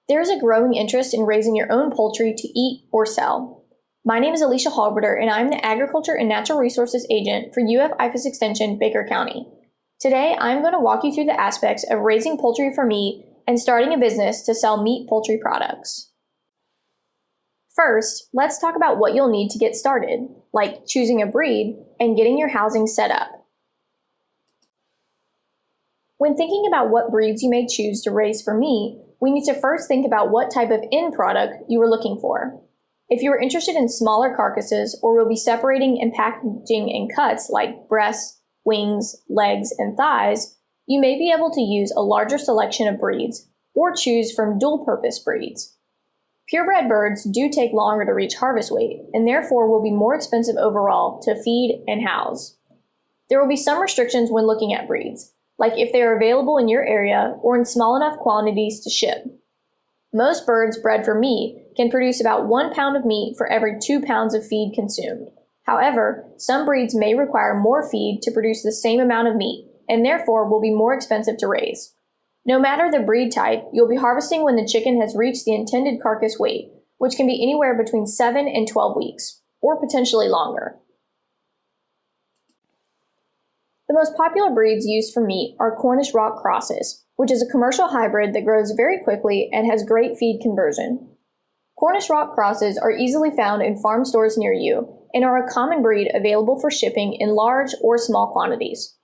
There is a growing interest in raising your own poultry to eat or sell. My name is Alicia Halbritter, and I'm the Agriculture and Natural Resources Agent for IFAS Extension, Baker County. Today, I'm going to walk you through the aspects of raising poultry for meat and starting a business to sell meat poultry products. First, let's talk about what you'll need to get started, like choosing a breed and getting your housing set up. When thinking about what breeds you may choose to raise for meat, we need to first think about what type of end product you are looking for. If you are interested in smaller carcasses or will be separating and packaging in cuts like breasts, wings, legs, and thighs, you may be able to use a larger selection of breeds or choose from dual-purpose breeds. Purebred birds do take longer to reach harvest weight and therefore will be more expensive overall to feed and house. There will be some restrictions when looking at breeds, like if they are available in your area or in small enough quantities to ship. Most birds bred for meat can produce about 1 pound of meat for every 2 pounds of feed consumed. However, some breeds may require more feed to produce the same amount of meat, and therefore will be more expensive to raise. No matter the breed type, you'll be harvesting when the chicken has reached the intended carcass weight, which can be anywhere between 7 and 12 weeks, or potentially longer. The most popular breeds used for meat are Cornish Rock crosses, which is a commercial hybrid that grows very quickly and has great feed conversion. Cornish Rock crosses are easily found in farm stores near you and are a common breed available for shipping in large or small quantities.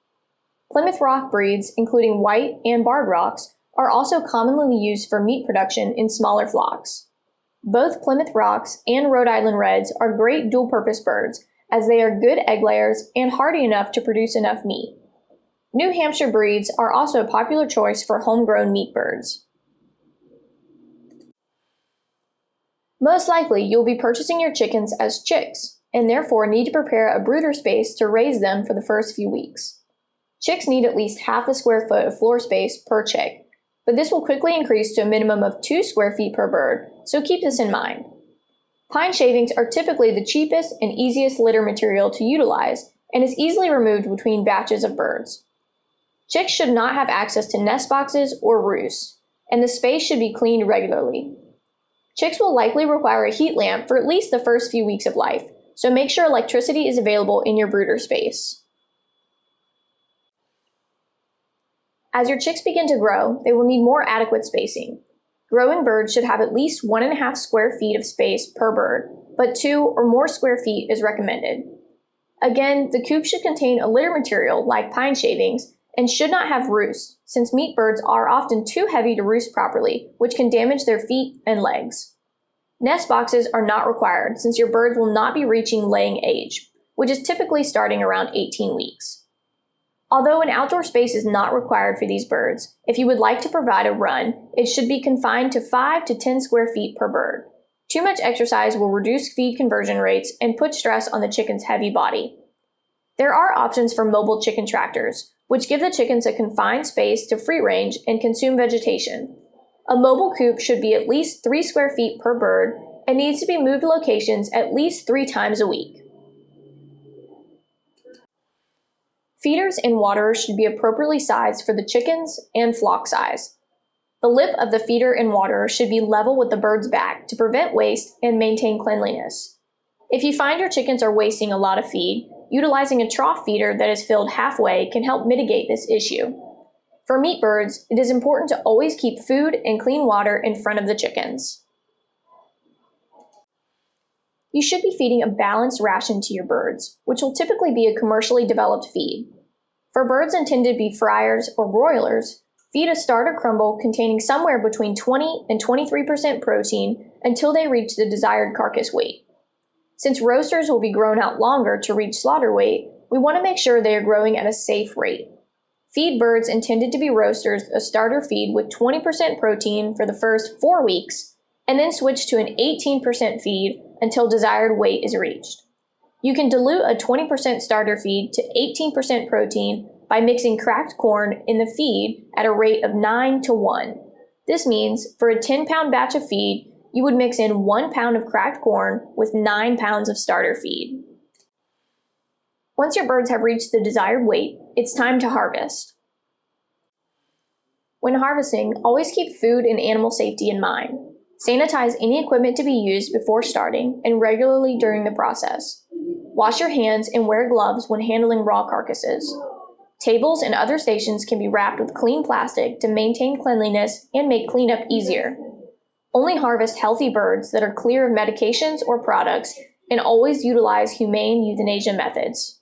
Plymouth Rock breeds, including white and barred rocks, are also commonly used for meat production in smaller flocks. Both Plymouth Rocks and Rhode Island Reds are great dual-purpose birds, as they are good egg layers and hardy enough to produce enough meat. New Hampshire breeds are also a popular choice for homegrown meat birds. Most likely, you'll be purchasing your chickens as chicks, and therefore need to prepare a brooder space to raise them for the first few weeks. Chicks need at least half a square foot of floor space per chick, but this will quickly increase to a minimum of 2 square feet per bird, so keep this in mind. Pine shavings are typically the cheapest and easiest litter material to utilize, and is easily removed between batches of birds. Chicks should not have access to nest boxes or roosts, and the space should be cleaned regularly. Chicks will likely require a heat lamp for at least the first few weeks of life, so make sure electricity is available in your brooder space. As your chicks begin to grow, they will need more adequate spacing. Growing birds should have at least 1.5 square feet of space per bird, but 2 or more square feet is recommended. Again, the coop should contain a litter material like pine shavings and should not have roosts, since meat birds are often too heavy to roost properly, which can damage their feet and legs. Nest boxes are not required, since your birds will not be reaching laying age, which is typically starting around 18 weeks. Although an outdoor space is not required for these birds, if you would like to provide a run, it should be confined to 5 to 10 square feet per bird. Too much exercise will reduce feed conversion rates and put stress on the chicken's heavy body. There are options for mobile chicken tractors, which give the chickens a confined space to free range and consume vegetation. A mobile coop should be at least 3 square feet per bird and needs to be moved to locations at least 3 times a week. Feeders and waterers should be appropriately sized for the chickens and flock size. The lip of the feeder and waterer should be level with the bird's back to prevent waste and maintain cleanliness. If you find your chickens are wasting a lot of feed, utilizing a trough feeder that is filled halfway can help mitigate this issue. For meat birds, it is important to always keep food and clean water in front of the chickens. You should be feeding a balanced ration to your birds, which will typically be a commercially developed feed. For birds intended to be fryers or broilers, feed a starter crumble containing somewhere between 20 and 23% protein until they reach the desired carcass weight. Since roasters will be grown out longer to reach slaughter weight, we want to make sure they are growing at a safe rate. Feed birds intended to be roasters a starter feed with 20% protein for the first 4 weeks, and then switch to an 18% feed until desired weight is reached. You can dilute a 20% starter feed to 18% protein by mixing cracked corn in the feed at a rate of 9-to-1. This means for a 10-pound batch of feed, you would mix in 1 pound of cracked corn with 9 pounds of starter feed. Once your birds have reached the desired weight, it's time to harvest. When harvesting, always keep food and animal safety in mind. Sanitize any equipment to be used before starting and regularly during the process. Wash your hands and wear gloves when handling raw carcasses. Tables and other stations can be wrapped with clean plastic to maintain cleanliness and make cleanup easier. Only harvest healthy birds that are clear of medications or products, and always utilize humane euthanasia methods.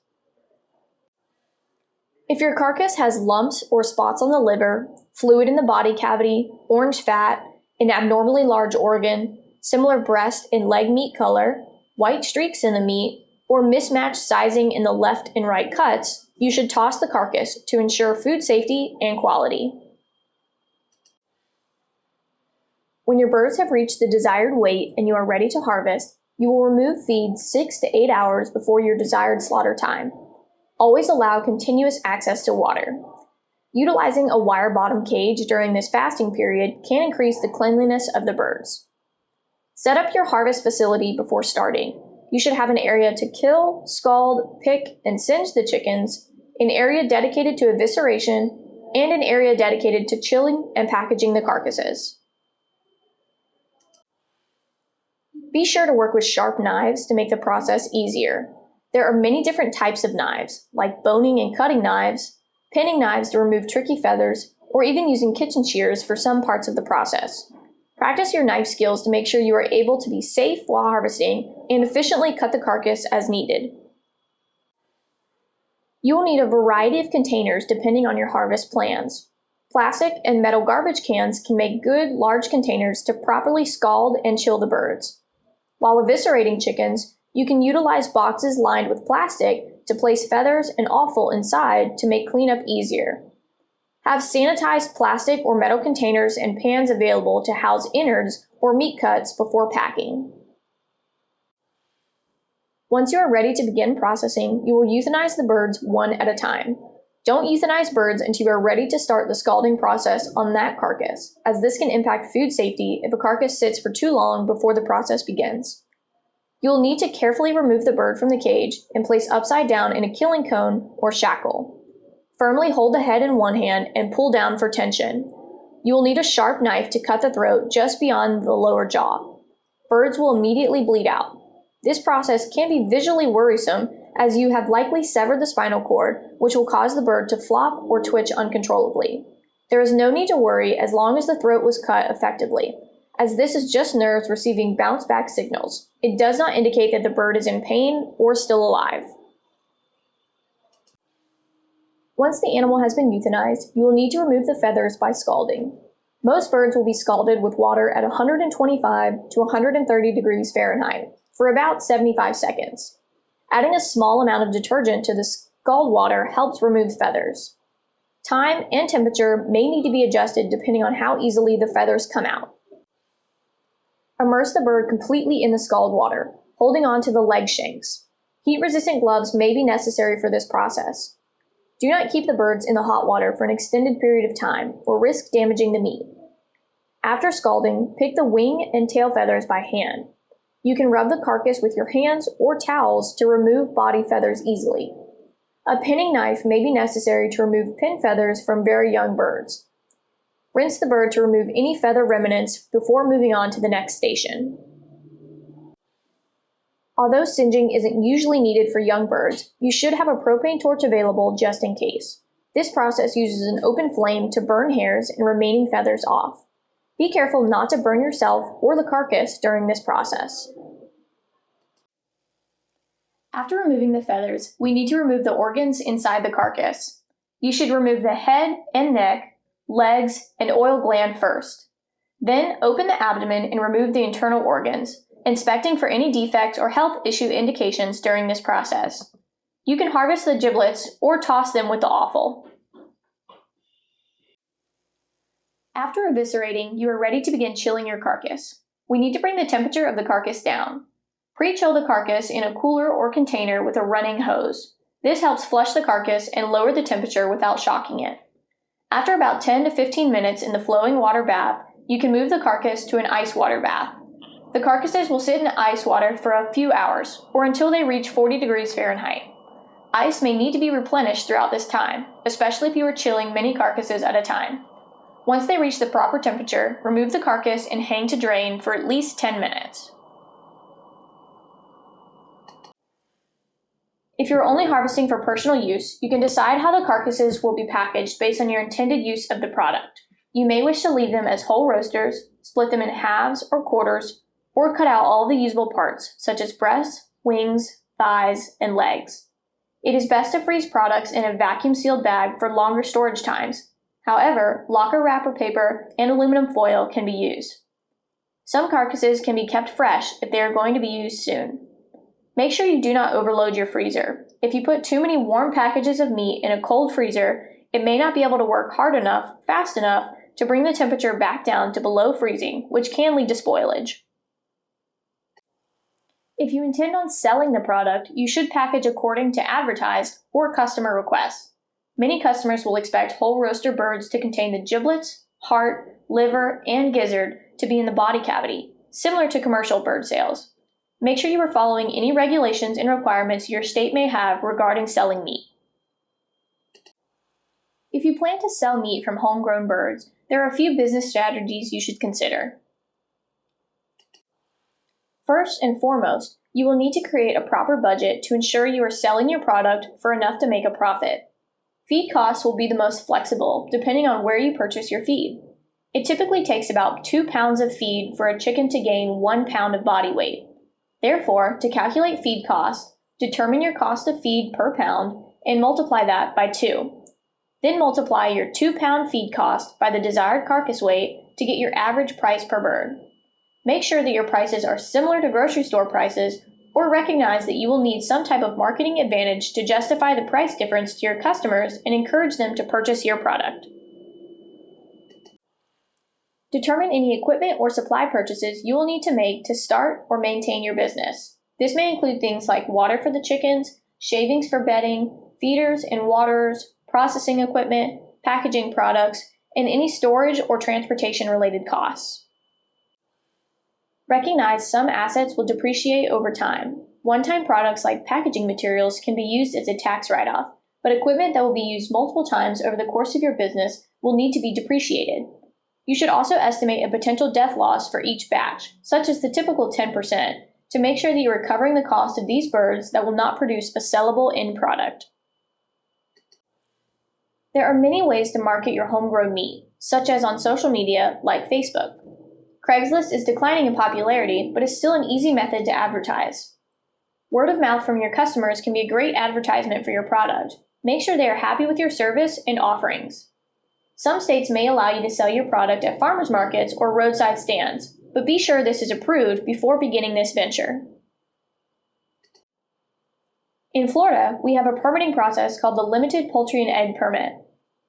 If your carcass has lumps or spots on the liver, fluid in the body cavity, orange fat, an abnormally large organ, similar breast and leg meat color, white streaks in the meat, or mismatched sizing in the left and right cuts, you should toss the carcass to ensure food safety and quality. When your birds have reached the desired weight and you are ready to harvest, you will remove feed 6 to 8 hours before your desired slaughter time. Always allow continuous access to water. Utilizing a wire bottom cage during this fasting period can increase the cleanliness of the birds. Set up your harvest facility before starting. You should have an area to kill, scald, pick, and singe the chickens, an area dedicated to evisceration, and an area dedicated to chilling and packaging the carcasses. Be sure to work with sharp knives to make the process easier. There are many different types of knives, like boning and cutting knives, pinning knives to remove tricky feathers, or even using kitchen shears for some parts of the process. Practice your knife skills to make sure you are able to be safe while harvesting and efficiently cut the carcass as needed. You will need a variety of containers depending on your harvest plans. Plastic and metal garbage cans can make good, large containers to properly scald and chill the birds. While eviscerating chickens, you can utilize boxes lined with plastic to place feathers and offal inside to make cleanup easier. Have sanitized plastic or metal containers and pans available to house innards or meat cuts before packing. Once you are ready to begin processing, you will euthanize the birds one at a time. Don't euthanize birds until you are ready to start the scalding process on that carcass, as this can impact food safety if a carcass sits for too long before the process begins. You will need to carefully remove the bird from the cage and place upside down in a killing cone or shackle. Firmly hold the head in one hand and pull down for tension. You will need a sharp knife to cut the throat just beyond the lower jaw. Birds will immediately bleed out. This process can be visually worrisome as you have likely severed the spinal cord, which will cause the bird to flop or twitch uncontrollably. There is no need to worry as long as the throat was cut effectively, as this is just nerves receiving bounce-back signals. It does not indicate that the bird is in pain or still alive. Once the animal has been euthanized, you will need to remove the feathers by scalding. Most birds will be scalded with water at 125 to 130 degrees Fahrenheit for about 75 seconds. Adding a small amount of detergent to the scald water helps remove feathers. Time and temperature may need to be adjusted depending on how easily the feathers come out. Immerse the bird completely in the scald water, holding on to the leg shanks. Heat-resistant gloves may be necessary for this process. Do not keep the birds in the hot water for an extended period of time or risk damaging the meat. After scalding, pick the wing and tail feathers by hand. You can rub the carcass with your hands or towels to remove body feathers easily. A pinning knife may be necessary to remove pin feathers from very young birds. Rinse the bird to remove any feather remnants before moving on to the next station. Although singeing isn't usually needed for young birds, you should have a propane torch available just in case. This process uses an open flame to burn hairs and remaining feathers off. Be careful not to burn yourself or the carcass during this process. After removing the feathers, we need to remove the organs inside the carcass. You should remove the head and neck, legs, and oil gland first. Then open the abdomen and remove the internal organs, inspecting for any defects or health issue indications during this process. You can harvest the giblets or toss them with the offal. After eviscerating, you are ready to begin chilling your carcass. We need to bring the temperature of the carcass down. Pre-chill the carcass in a cooler or container with a running hose. This helps flush the carcass and lower the temperature without shocking it. After about 10 to 15 minutes in the flowing water bath, you can move the carcass to an ice water bath. The carcasses will sit in ice water for a few hours, or until they reach 40 degrees Fahrenheit. Ice may need to be replenished throughout this time, especially if you are chilling many carcasses at a time. Once they reach the proper temperature, remove the carcass and hang to drain for at least 10 minutes. If you're only harvesting for personal use, you can decide how the carcasses will be packaged based on your intended use of the product. You may wish to leave them as whole roasters, split them in halves or quarters, or cut out all the usable parts, such as breasts, wings, thighs, and legs. It is best to freeze products in a vacuum-sealed bag for longer storage times. However, locker wrapper paper and aluminum foil can be used. Some carcasses can be kept fresh if they are going to be used soon. Make sure you do not overload your freezer. If you put too many warm packages of meat in a cold freezer, it may not be able to work hard enough, fast enough, to bring the temperature back down to below freezing, which can lead to spoilage. If you intend on selling the product, you should package according to advertised or customer requests. Many customers will expect whole roaster birds to contain the giblets, heart, liver, and gizzard to be in the body cavity, similar to commercial bird sales. Make sure you are following any regulations and requirements your state may have regarding selling meat. If you plan to sell meat from homegrown birds, there are a few business strategies you should consider. First and foremost, you will need to create a proper budget to ensure you are selling your product for enough to make a profit. Feed costs will be the most flexible, depending on where you purchase your feed. It typically takes about 2 pounds of feed for a chicken to gain 1 pound of body weight. Therefore, to calculate feed costs, determine your cost of feed per pound and multiply that by 2. Then multiply your 2-pound feed cost by the desired carcass weight to get your average price per bird. Make sure that your prices are similar to grocery store prices, or recognize that you will need some type of marketing advantage to justify the price difference to your customers and encourage them to purchase your product. Determine any equipment or supply purchases you will need to make to start or maintain your business. This may include things like water for the chickens, shavings for bedding, feeders and waterers, processing equipment, packaging products, and any storage or transportation-related costs. Recognize some assets will depreciate over time. One-time products like packaging materials can be used as a tax write-off, but equipment that will be used multiple times over the course of your business will need to be depreciated. You should also estimate a potential death loss for each batch, such as the typical 10%, to make sure that you are covering the cost of these birds that will not produce a sellable end product. There are many ways to market your homegrown meat, such as on social media like Facebook. Craigslist is declining in popularity, but is still an easy method to advertise. Word of mouth from your customers can be a great advertisement for your product. Make sure they are happy with your service and offerings. Some states may allow you to sell your product at farmers markets or roadside stands, but be sure this is approved before beginning this venture. In Florida, we have a permitting process called the Limited Poultry and Egg Permit.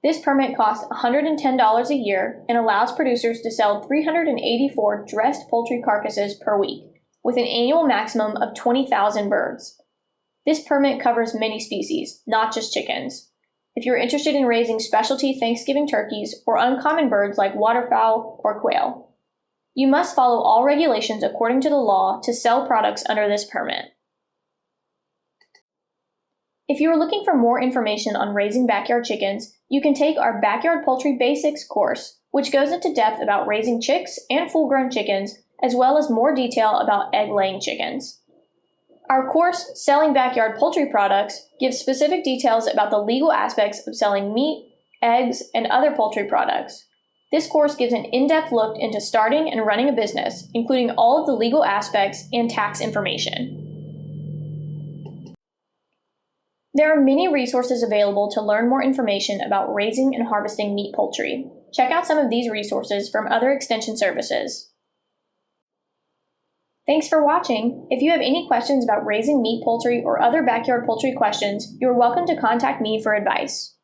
This permit costs $110 a year and allows producers to sell 384 dressed poultry carcasses per week, with an annual maximum of 20,000 birds. This permit covers many species, not just chickens. If you're interested in raising specialty Thanksgiving turkeys or uncommon birds like waterfowl or quail, you must follow all regulations according to the law to sell products under this permit. If you are looking for more information on raising backyard chickens, you can take our Backyard Poultry Basics course, which goes into depth about raising chicks and full-grown chickens, as well as more detail about egg-laying chickens. Our course, Selling Backyard Poultry Products, gives specific details about the legal aspects of selling meat, eggs, and other poultry products. This course gives an in-depth look into starting and running a business, including all of the legal aspects and tax information. There are many resources available to learn more information about raising and harvesting meat poultry. Check out some of these resources from other extension services. Thanks for watching. If you have any questions about raising meat poultry or other backyard poultry questions, you are welcome to contact me for advice.